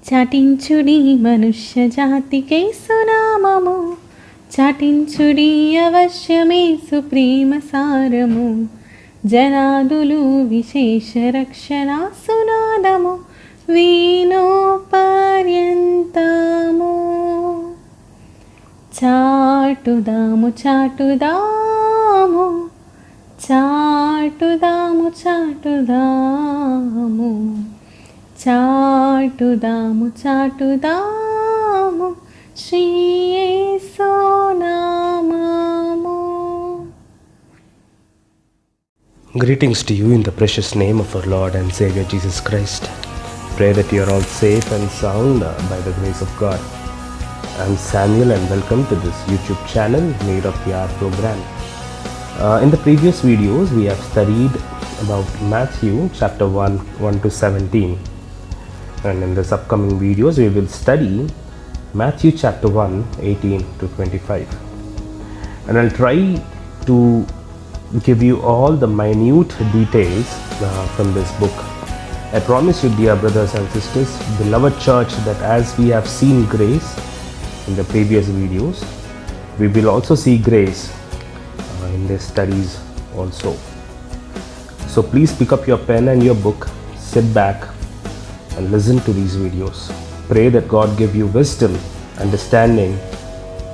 చాటించుడి మనుష్య జాతికై సునామము, చాటించుడి అవశ్యమే సుప్రీమ సారము. జనాదులు విశేష రక్షణ సునాదము, వీణో పర్యంతము. చాటుదాము చాటుదాము, చాటుదాము చాటుదాము, చాటుదాము చాటుదాము శ్రీ యేసు నామము. Greetings to you in the precious name of our Lord and Savior Jesus Christ. Pray that you are all safe and sound by the grace of God. I'm Samuel and welcome to this YouTube channel, Made of PR program. In the previous videos, we have studied about Matthew chapter 1 to 17. And in this upcoming videos, we will study Matthew chapter 1, 18 to 25. And I'll try to give you all the minute details from this book. I promise you, dear brothers and sisters, beloved church, that as we have seen grace in the previous videos, we will also see grace in the studies also. So please pick up your pen and your book, sit back and listen to these videos. Pray that God give you wisdom, understanding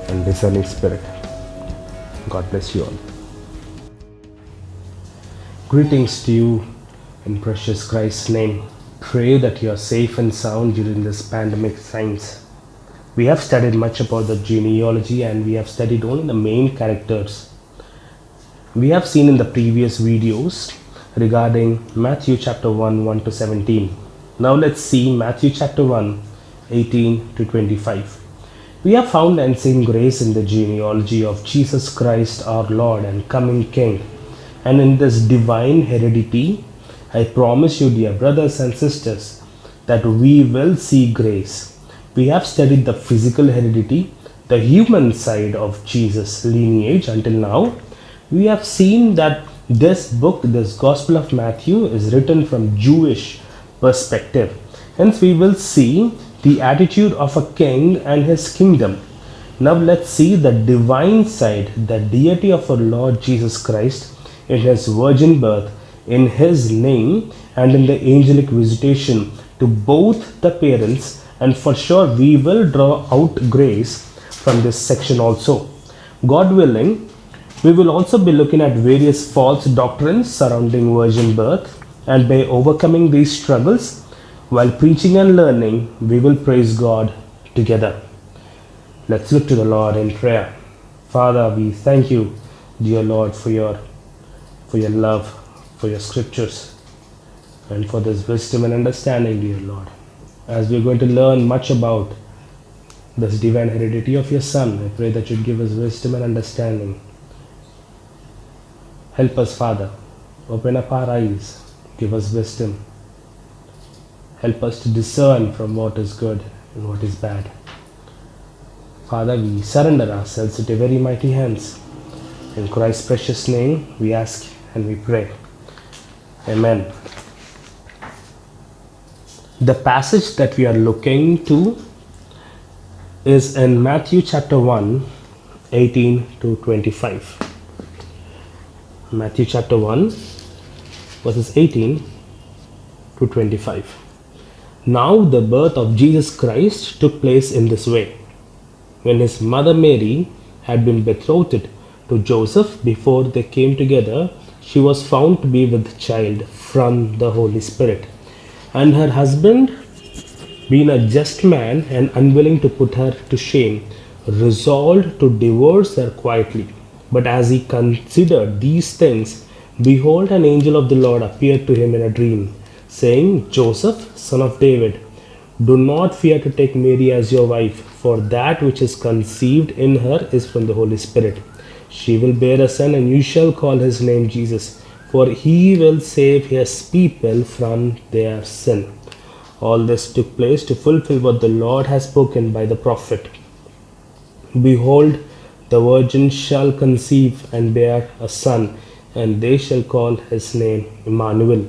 and discerning spirit. God bless you all. Greetings to you in precious Christ's name. Pray that you are safe and sound during this pandemic times. We have studied much about the genealogy and we have studied only the main characters. We have seen in the previous videos regarding Matthew chapter 1 to 17. Now let's see Matthew chapter 1, 18 to 25. We have found and seen grace in the genealogy of Jesus Christ our Lord and coming King. And in this divine heredity, I promise you, dear brothers and sisters, that we will see grace. We have studied the physical heredity, the human side of Jesus' lineage until now. We have seen that this book, this Gospel of Matthew, is written from Jewish perspective. Hence we will see the attitude of a king and his kingdom. Now let's see the divine side, the deity of our Lord Jesus Christ in his virgin birth, in his name, and in the angelic visitation to both the parents. And for sure we will draw out grace from this section also. God willing, we will also be looking at various false doctrines surrounding virgin birth, and by overcoming these struggles while preaching and learning, we will praise God together. Let's look to the Lord in prayer. Father, we thank you, dear Lord, for your love, for your scriptures, and for this wisdom and understanding, dear Lord. As we are going to learn much about this divine heredity of your Son, I pray that you give us wisdom and understanding. Help us, Father. Open up our eyes. Give us wisdom. Help us to discern from what is good and what is bad. Father, we surrender ourselves into very mighty hands. In Christ's precious name, we ask and we pray. Amen. The passage that we are looking to is in Matthew chapter 1, 18 to 25. Matthew chapter 1, verses 18 to 25. Now the birth of Jesus Christ took place in this way. When his mother Mary had been betrothed to Joseph, before they came together, she was found to be with child from the Holy Spirit. And her husband, being a just man and unwilling to put her to shame, resolved to divorce her quietly. But as he considered these things, behold, an angel of the Lord appeared to him in a dream, saying, Joseph, son of David, do not fear to take Mary as your wife, for that which is conceived in her is from the Holy Spirit. She will bear a son, and you shall call his name Jesus, for he will save his people from their sin. All this took place to fulfill what the Lord has spoken by the prophet. Behold, the virgin shall conceive and bear a son, and they shall call his name Emmanuel.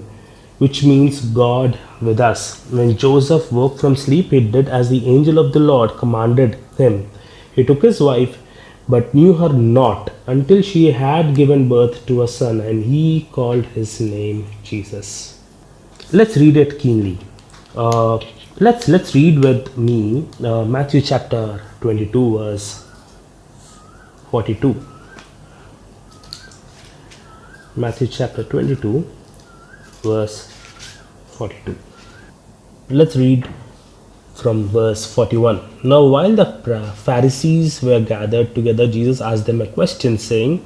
which means God with us. When Joseph woke from sleep, he did as the angel of the Lord commanded him. He took his wife, but knew her not until she had given birth to a son, and he called his name Jesus. Let's read it keenly. Let's read with me Matthew chapter 22, verse 42. Matthew chapter 22, verse 42. Let's read from verse 41. Now, while the Pharisees were gathered together, Jesus asked them a question, saying,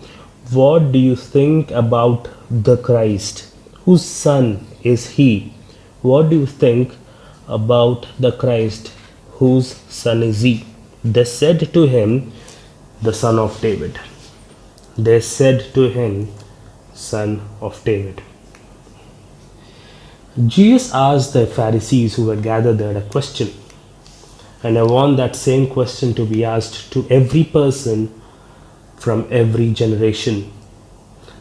"What do you think about the Christ? Whose son is he? What do you think about the Christ? Whose son is he?" They said to him, "The son of David." They said to him, "Son of David." Jesus asked the Pharisees who were gathered there a question, and I want that same question to be asked to every person from every generation.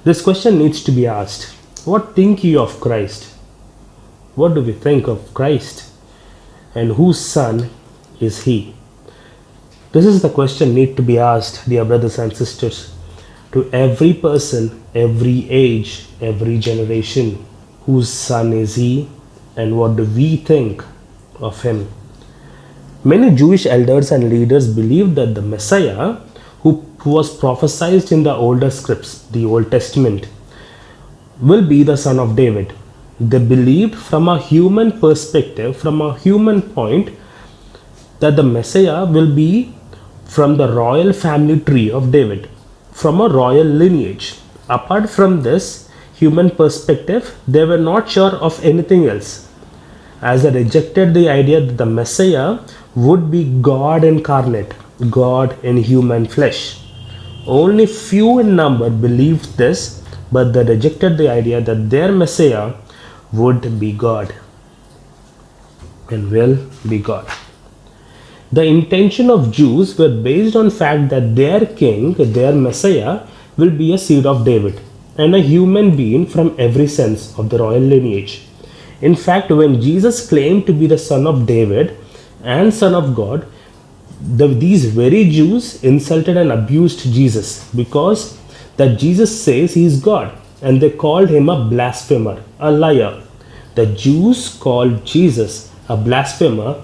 This question needs to be asked: what think ye of Christ? What do we think of Christ? And whose son is he? This is the question need to be asked, dear brothers and sisters, to every person, every age, every generation. Whose son is he, and what do we think of him? Many Jewish elders and leaders believed that the Messiah, who was prophesied in the older scripts, the Old Testament, will be the son of David. They believed from a human perspective, from a human point, that the Messiah will be from the royal family tree of David, from a royal lineage. Apart from this human perspective, they were not sure of anything else, as they rejected the idea that the Messiah would be God incarnate, God in human flesh. Only few in number believed this, but they rejected the idea that their Messiah would be God and will be God. The intention of Jews were based on fact that their king, their Messiah, will be a seed of David and a human being from every sense of the royal lineage. In fact, when Jesus claimed to be the son of David and son of God, these very Jews insulted and abused Jesus because that Jesus says he is God, and they called him a blasphemer, a liar. The Jews called Jesus a blasphemer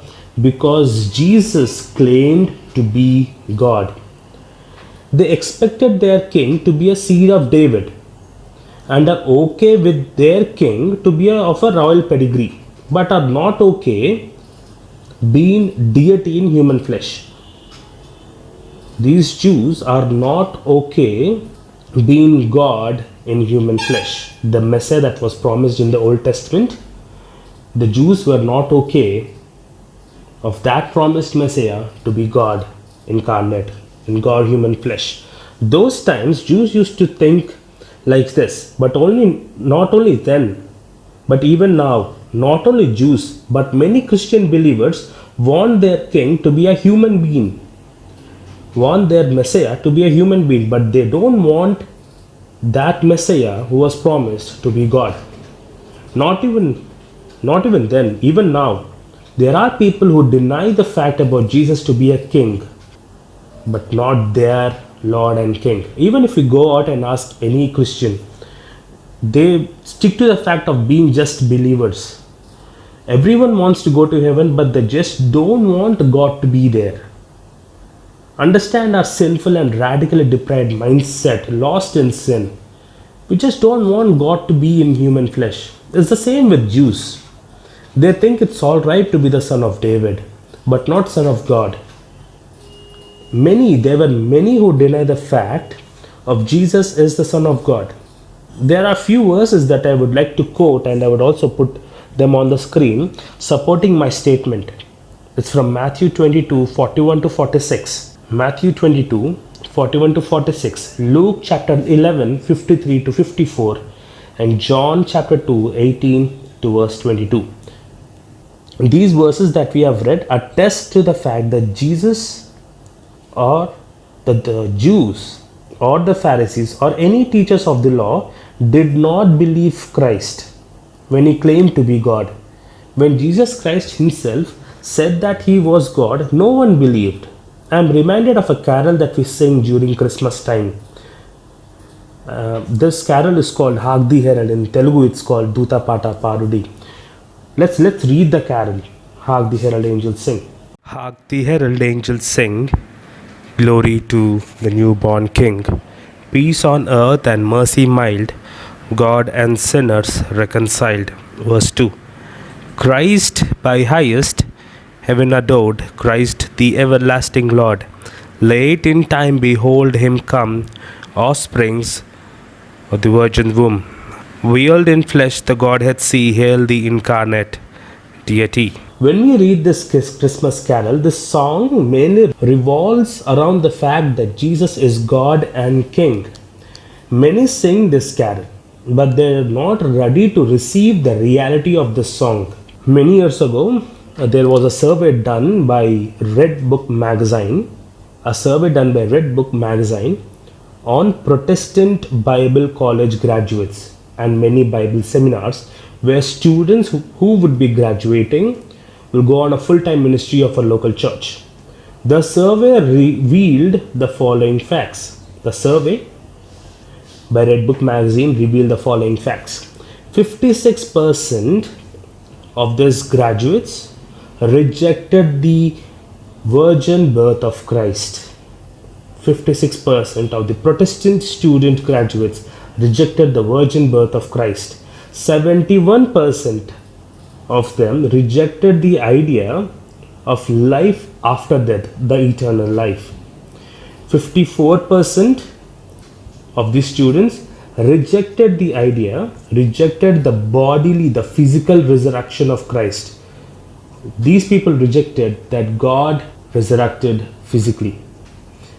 because Jesus claimed to be God. They expected their king to be a seed of David and are okay with their king to be of a royal pedigree, but are not okay being deity in human flesh. These Jews are not okay being God in human flesh. The Messiah that was promised in the Old Testament, the Jews were not okay of that promised Messiah to be God incarnate in God human flesh. Those times Jews used to think like this, but not only then, but even now, not only Jews, but many Christian believers want their king to be a human being, want their Messiah to be a human being, but they don't want that Messiah who was promised to be God. Not even then, even now, there are people who deny the fact about Jesus to be a king, but not their Lord and King. Even if we go out and ask any Christian, they stick to the fact of being just believers. Everyone wants to go to heaven, but they just don't want God to be there. Understand our sinful and radically depraved mindset, lost in sin. We just don't want God to be in human flesh. It's the same with Jews. They think it's alright to be the son of David, but not son of God. There were many who deny the fact of Jesus is the Son of God. There are few verses that I would like to quote, and I would also put them on the screen supporting my statement. It's from Matthew 22, 41 to 46. Matthew 22, 41 to 46. Luke chapter 11, 53 to 54. And John chapter 2, 18 to verse 22. These verses that we have read attest to the fact that Jesus or that the Jews or the Pharisees or any teachers of the law did not believe Christ when he claimed to be God. When Jesus Christ himself said that he was God, no one believed. I am reminded of a carol that we sing during Christmas time. This carol is called Hark the Herald. In Telugu it's called Duta Pata Parudi. Let's read the carol. Hark the herald angels sing. Hark the herald angels sing. Glory to the newborn King. Peace on earth and mercy mild. God and sinners reconciled. Verse 2. Christ by highest heaven adored. Christ the everlasting Lord. Late in time behold him come. Offsprings of the virgin womb. Veiled in flesh the Godhead see. Hail the incarnate deity. When we read this Christmas carol, this song mainly revolves around the fact that Jesus is God and King. Many sing this carol, but they are not ready to receive the reality of this song. Many years ago, there was a survey done by Red Book Magazine, on Protestant Bible College graduates and many Bible seminars where students who would be graduating will go on a full-time ministry of a local church. The survey revealed the following facts. The survey by Red Book Magazine revealed the following facts. 56% of these graduates rejected the virgin birth of Christ. 56% of the Protestant student graduates rejected the virgin birth of Christ. 71% of them rejected the idea of life after death, the eternal life. 54% of the students rejected the bodily, the physical resurrection of Christ. These people rejected that God resurrected physically.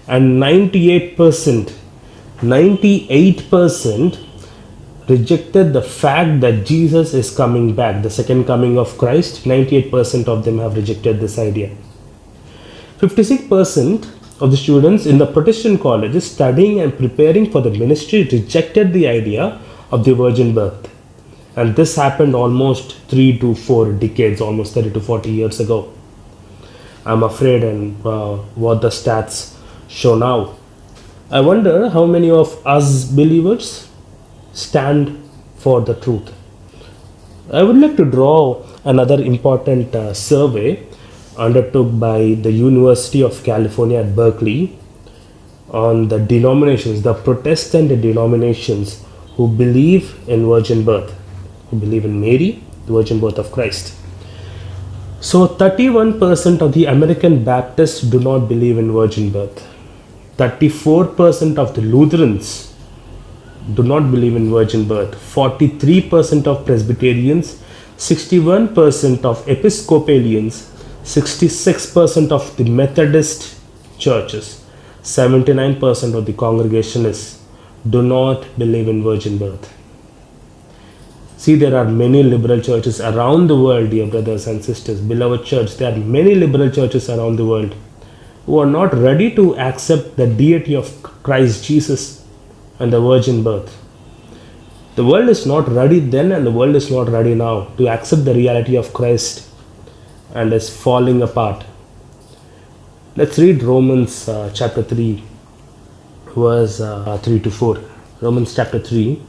And 98% rejected the fact that Jesus is coming back, the second coming of Christ. 98% of them have rejected this idea. 56% of the students in the Protestant colleges studying and preparing for the ministry rejected the idea of the virgin birth. And this happened almost 3 to 4 decades, almost 30 to 40 years ago. I'm afraid, and what the stats show now. I wonder how many of us believers stand for the truth. I would like to draw another important survey undertook by the University of California at Berkeley on the denominations, the Protestant denominations who believe in virgin birth, who believe in Mary, the virgin birth of Christ. So 31% of the American Baptists do not believe in virgin birth. 34% of the Lutherans do not believe in virgin birth. 43% of Presbyterians, 61% of Episcopalians, 66% of the Methodist churches, 79% of the Congregationalists do not believe in virgin birth. See, there are many liberal churches around the world, dear brothers and sisters, beloved church. There are many liberal churches around the world who are not ready to accept the deity of Christ Jesus and the virgin birth. The world is not ready then, and the world is not ready now to accept the reality of Christ and is falling apart. Let's read Romans chapter 3, verse 3 to 4. Romans chapter 3,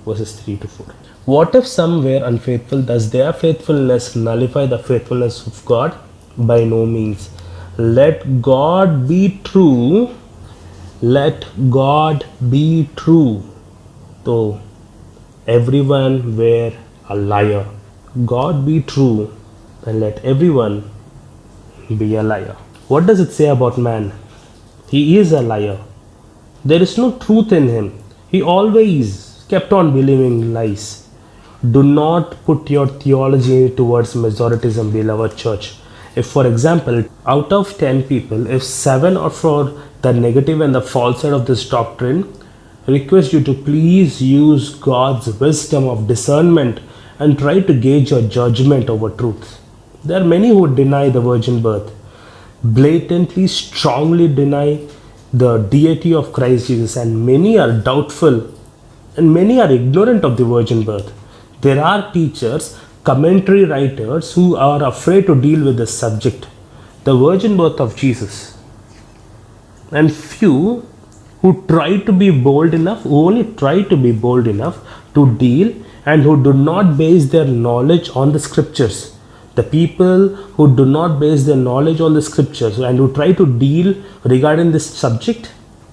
verses 3 to 4. What if some were unfaithful? Does their faithfulness nullify the faithfulness of God? By no means. Let God be true. Let God be true, though everyone were a liar. God be true, and let everyone be a liar. What does it say about man? He is a liar. There is no truth in him. He always kept on believing lies. Do not put your theology towards majoritism, beloved church. If, for example, out of 10 people, if 7 are for the negative and the false side of this doctrine, request you to please use God's wisdom of discernment and try to gauge your judgment over truth. There are many who deny the virgin birth, blatantly, strongly deny the deity of Christ Jesus, and many are doubtful And many are ignorant of the virgin birth. There are teachers, commentary writers who are afraid to deal with this subject, the virgin birth of Jesus. And few who try to be bold enough, who only try to be bold enough to deal, and who do not base their knowledge on the scriptures. The people who do not base their knowledge on the scriptures and who try to deal regarding this subject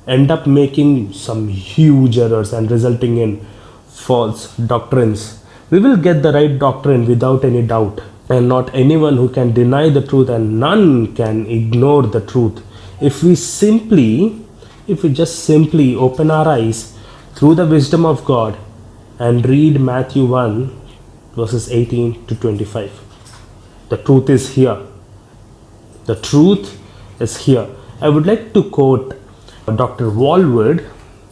end up making some huge errors and resulting in false doctrines. We will get the right doctrine without any doubt, and not anyone who can deny the truth, and none can ignore the truth. If we just simply open our eyes through the wisdom of God and read Matthew 1 verses 18 to 25. The truth is here. The truth is here. I would like to quote Dr. Walwood,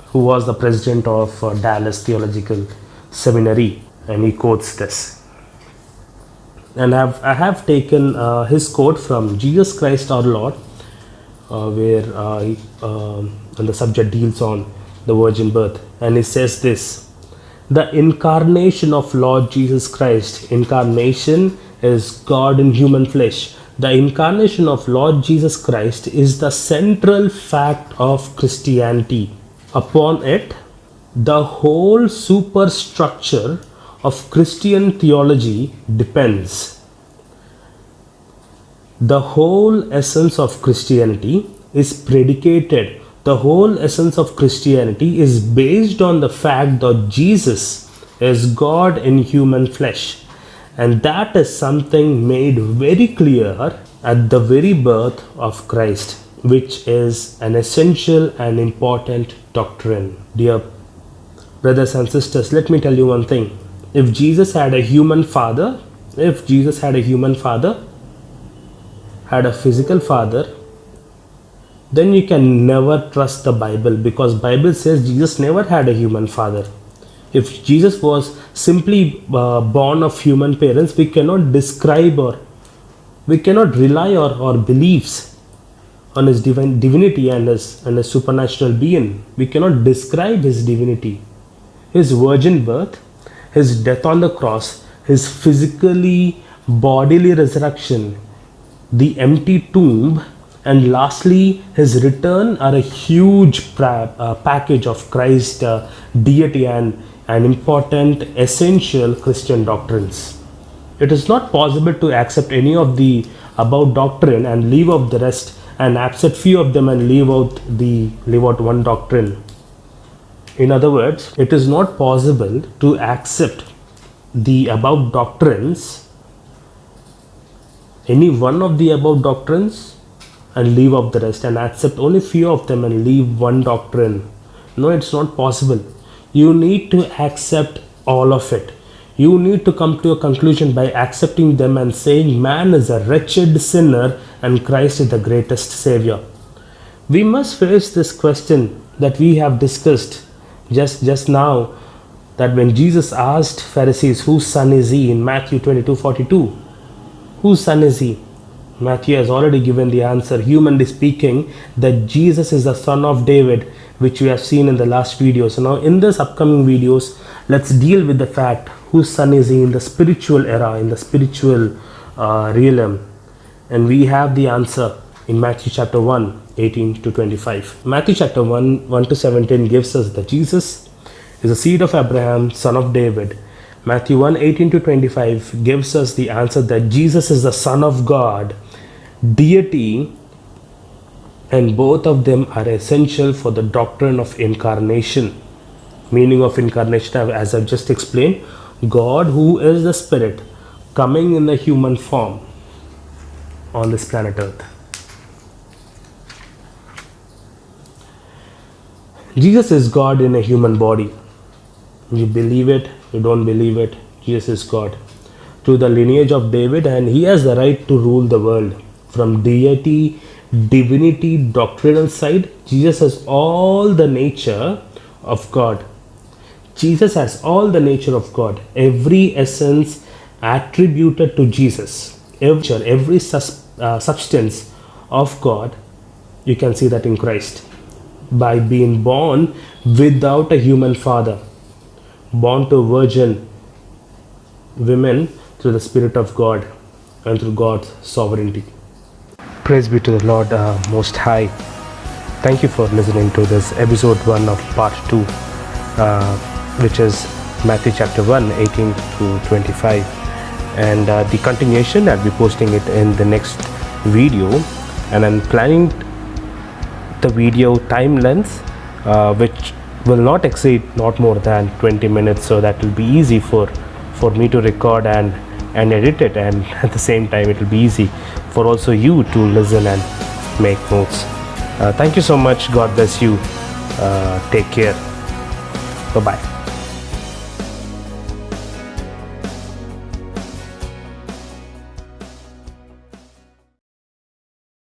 who was the president of Dallas Theological Seminary, and he quotes this. And I have taken his quote from Jesus Christ our Lord, where and the subject deals on the virgin birth, and he says this: the incarnation of Lord Jesus Christ. Incarnation is God in human flesh. The incarnation of Lord Jesus Christ is the central fact of Christianity. Upon it, the whole superstructure of Christian theology depends. The whole essence of Christianity is predicated. The whole essence of Christianity is based on the fact that Jesus is God in human flesh. And that is something made very clear at the very birth of Christ, which is an essential and important doctrine. Dear brothers and sisters, let me tell you one thing. If Jesus had a human father, had a physical father, then you can never trust the Bible, because Bible says Jesus never had a human father. If Jesus was simply born of human parents, we cannot describe or we cannot rely our beliefs on his divinity and his supernatural being. We cannot describe his divinity. His virgin birth, his death on the cross, his physically bodily resurrection, the empty tomb, and lastly his return are a huge package of Christ's deity and important essential Christian doctrines. It is not possible to accept any of the above doctrine and leave out the rest, and accept few of them and leave out one doctrine. In other words, it is not possible to accept the above doctrines, any one of the above doctrines, and leave out the rest, and accept only few of them and leave one doctrine. No, it's not possible. You need to accept all of it. You need to come to a conclusion by accepting them and saying man is a wretched sinner and Christ is the greatest Savior. We must face this question that we have discussed just now, that when Jesus asked Pharisees, whose son is he, in Matthew 22:42, whose son is he? Matthew has already given the answer, humanly speaking, that Jesus is the son of David, which we have seen in the last video. So now in this upcoming videos, let's deal with the fact, whose son is he in the spiritual era, in the spiritual realm. And we have the answer in Matthew chapter 1, 18 to 25. Matthew chapter 1, 1 to 17 gives us that Jesus is the seed of Abraham, son of David. Matthew 1, 18 to 25 gives us the answer that Jesus is the Son of God, deity, and both of them are essential for the doctrine of incarnation. Meaning of incarnation, as I've just explained, God, who is the Spirit, coming in the human form on this planet Earth. Jesus is God in a human body. You believe it, you don't believe it, Jesus is God. To the lineage of David, and he has the right to rule the world. From deity, divinity, doctrinal side, Jesus has all the nature of God. Jesus has all the nature of God. Every essence attributed to Jesus, every substance of God, you can see that in Christ. By being born without a human father, born to a virgin women through the Spirit of God and through God's sovereignty. Praise be to the Lord Most High. Thank you for listening to this episode 1 of part 2, which is Matthew chapter 1, 18 to 25. And the continuation, I'll be posting it in the next video. And I'm planning the video time length, which will not exceed not more than 20 minutes, so that will be easy for me to record and edit it, and at the same time it will be easy for also you to listen and make notes. Thank you so much. God bless you. Take care. Bye bye.